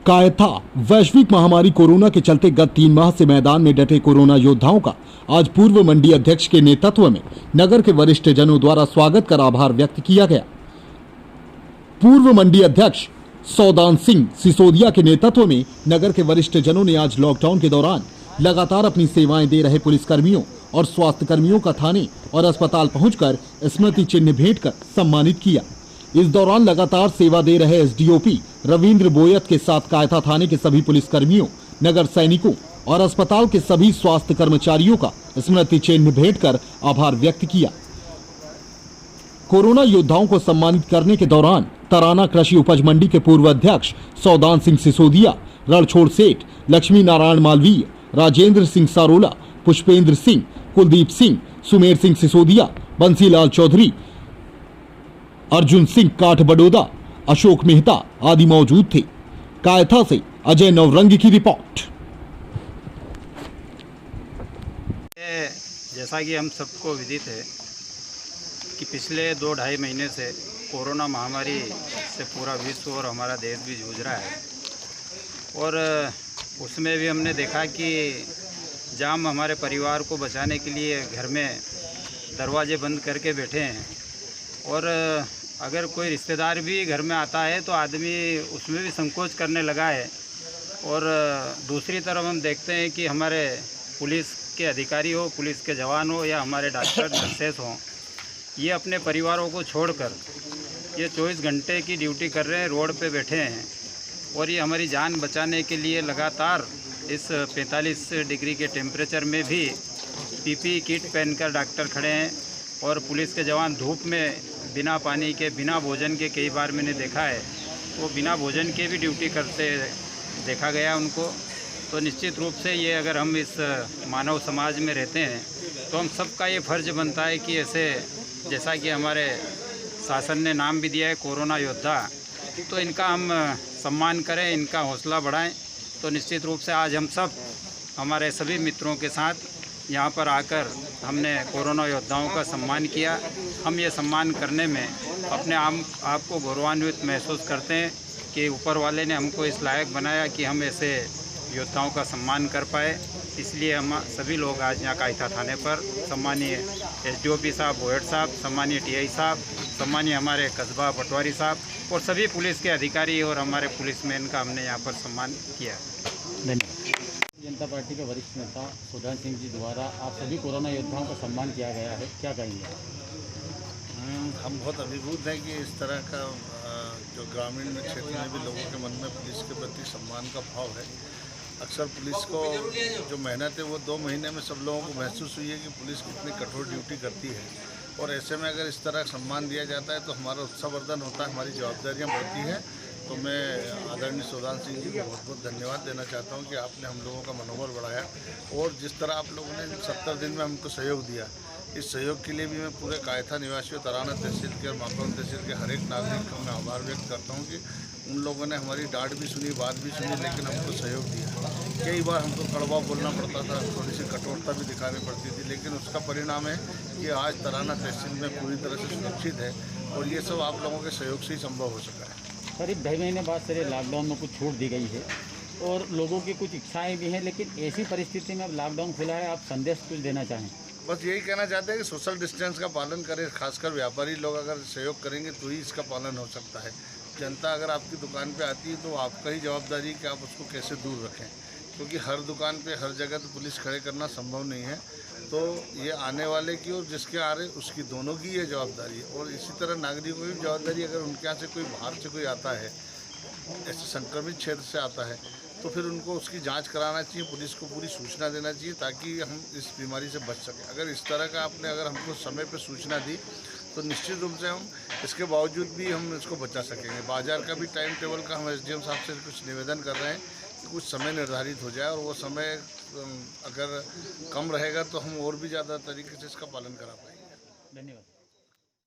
कायथा वैश्विक महामारी कोरोना के चलते गत 3 माह से मैदान में डटे कोरोना योद्धाओं का आज पूर्व मंडी अध्यक्ष के नेतृत्व में नगर के वरिष्ठ जनों द्वारा स्वागत कर आभार व्यक्त किया गया। पूर्व मंडी अध्यक्ष सौदान सिंह सिसोदिया के नेतृत्व में नगर के वरिष्ठ जनों ने आज लॉकडाउन के दौरान लगातार अपनी सेवाएं दे रहे पुलिसकर्मियों और स्वास्थ्य कर्मियों का थाने और अस्पताल पहुंचकर स्मृति चिन्ह भेंट कर सम्मानित किया। इस दौरान लगातार सेवा दे रहे एसडीओपी रविंद्र बोयत के साथ कायथा थाने के सभी पुलिसकर्मियों, नगर सैनिकों और अस्पताल के सभी स्वास्थ्य कर्मचारियों का स्मृति चिन्ह भेंट कर आभार व्यक्त किया। कोरोना योद्धाओं को सम्मानित करने के दौरान तराना कृषि उपज मंडी के पूर्व अध्यक्ष सौदान सिंह सिसोदिया, रणछोड़ सेठ, लक्ष्मी नारायण मालवीय, राजेंद्र सिंह सारोला, पुष्पेंद्र सिंह, कुलदीप सिंह, सुमेर सिंह सिसोदिया, बंसीलाल चौधरी, अर्जुन सिंह काठ बडोदा, अशोक मेहता आदि मौजूद थे। कायथा से अजय नवरंग की रिपोर्ट। जैसा कि हम सबको विदित है कि पिछले 2-2.5 महीने से कोरोना महामारी से पूरा विश्व और हमारा देश भी जूझ रहा है और उसमें भी हमने देखा कि जहाँ हम हमारे परिवार को बचाने के लिए घर में दरवाजे बंद करके बैठे हैं और अगर कोई रिश्तेदार भी घर में आता है तो आदमी उसमें भी संकोच करने लगा है। और दूसरी तरफ हम देखते हैं कि हमारे पुलिस के अधिकारी हो, पुलिस के जवान हो या हमारे डॉक्टर नर्सेस हों, ये अपने परिवारों को छोड़कर ये 24 घंटे की ड्यूटी कर रहे हैं, रोड पे बैठे हैं और ये हमारी जान बचाने के लिए लगातार इस 45 डिग्री के टेम्परेचर में भी पीपी किट पहनकर डॉक्टर खड़े हैं और पुलिस के जवान धूप में बिना पानी के, बिना भोजन के, कई बार मैंने देखा है वो बिना भोजन के भी ड्यूटी करते देखा गया उनको। तो निश्चित रूप से ये अगर हम इस मानव समाज में रहते हैं तो हम सबका ये फ़र्ज़ बनता है कि ऐसे जैसा कि हमारे शासन ने नाम भी दिया है कोरोना योद्धा, तो इनका हम सम्मान करें, इनका हौसला बढ़ाएं। तो निश्चित रूप से आज हम सब हमारे सभी मित्रों के साथ यहाँ पर आकर हमने कोरोना योद्धाओं का सम्मान किया। हम ये सम्मान करने में अपने आप को गौरवान्वित महसूस करते हैं कि ऊपर वाले ने हमको इस लायक बनाया कि हम ऐसे योद्धाओं का सम्मान कर पाए। इसलिए हम सभी लोग आज यहाँ कायथा थाने पर सम्मानीय एसडीओपी साहब बोयट साहब, सम्मानीय टीआई साहब, सम्मानीय हमारे कस्बा पटवारी साहब और सभी पुलिस के अधिकारी और हमारे पुलिसमैन का हमने यहाँ पर सम्मान किया। धन्यवाद। जनता पार्टी के वरिष्ठ नेता सौदान सिंह जी द्वारा आप सभी कोरोना योद्धाओं का सम्मान किया गया है, क्या कहेंगे? हम बहुत अभिभूत हैं कि इस तरह का जो ग्रामीण क्षेत्र में भी लोगों के मन में पुलिस के प्रति सम्मान का भाव है। अक्सर पुलिस को जो मेहनत है वो 2 महीने में सब लोगों को महसूस हुई है कि पुलिस कितनी कठोर ड्यूटी करती है और ऐसे में अगर इस तरह सम्मान दिया जाता है तो हमारा उत्साहवर्धन होता है, हमारी जवाबदारियाँ बढ़ती हैं। तो मैं आदरणीय सौदान सिंह जी को बहुत बहुत धन्यवाद देना चाहता हूं कि आपने हम लोगों का मनोबल बढ़ाया और जिस तरह आप लोगों ने 70 दिन में हमको सहयोग दिया, इस सहयोग के लिए भी मैं पूरे कायथा निवासियों, तराना तहसील के और माकौल तहसील के हर एक नागरिक का मैं आभार व्यक्त करता हूं कि उन लोगों ने हमारी डांट भी सुनी, बात भी सुनी, लेकिन हमको सहयोग दिया। कई बार हमको कड़वा बोलना पड़ता था, थोड़ी सी कठोरता भी दिखानी पड़ती थी, लेकिन उसका परिणाम है कि आज तराना तहसील में पूरी तरह से सुरक्षित है और ये सब आप लोगों के सहयोग से ही संभव हो सका है। करीब 2.5 महीने बाद सर लॉकडाउन में कुछ छूट दी गई है और लोगों की कुछ इच्छाएं भी हैं, लेकिन ऐसी परिस्थिति में अब लॉकडाउन खुला है, आप संदेश कुछ देना चाहें? बस यही कहना चाहते हैं कि सोशल डिस्टेंस का पालन करें, खासकर व्यापारी लोग अगर सहयोग करेंगे तो ही इसका पालन हो सकता है। जनता अगर आपकी दुकान पे आती है तो आपका ही जवाबदारी है कि आप उसको कैसे दूर रखें, क्योंकि हर दुकान पे हर जगह तो पुलिस खड़े करना संभव नहीं है। तो ये आने वाले की और जिसके आ रहे उसकी दोनों की ये जवाबदारी है और इसी तरह नागरिकों की जवाबदारी, अगर उनके यहाँ से कोई बाहर से कोई आता है, ऐसे संक्रमित क्षेत्र से आता है, तो फिर उनको उसकी जांच कराना चाहिए, पुलिस को पूरी सूचना देना चाहिए ताकि हम इस बीमारी से बच सकें। अगर इस तरह का आपने अगर हमको समय पर सूचना दी तो निश्चित रूप से हम इसके बावजूद भी हम इसको बचा सकेंगे। बाज़ार का भी टाइम टेबल का हम एसडीएम साहब से कुछ निवेदन कर रहे हैं कि कुछ समय निर्धारित हो जाए और वो समय अगर कम रहेगा तो हम और भी ज़्यादा तरीके से इसका पालन करा पाएंगे। धन्यवाद।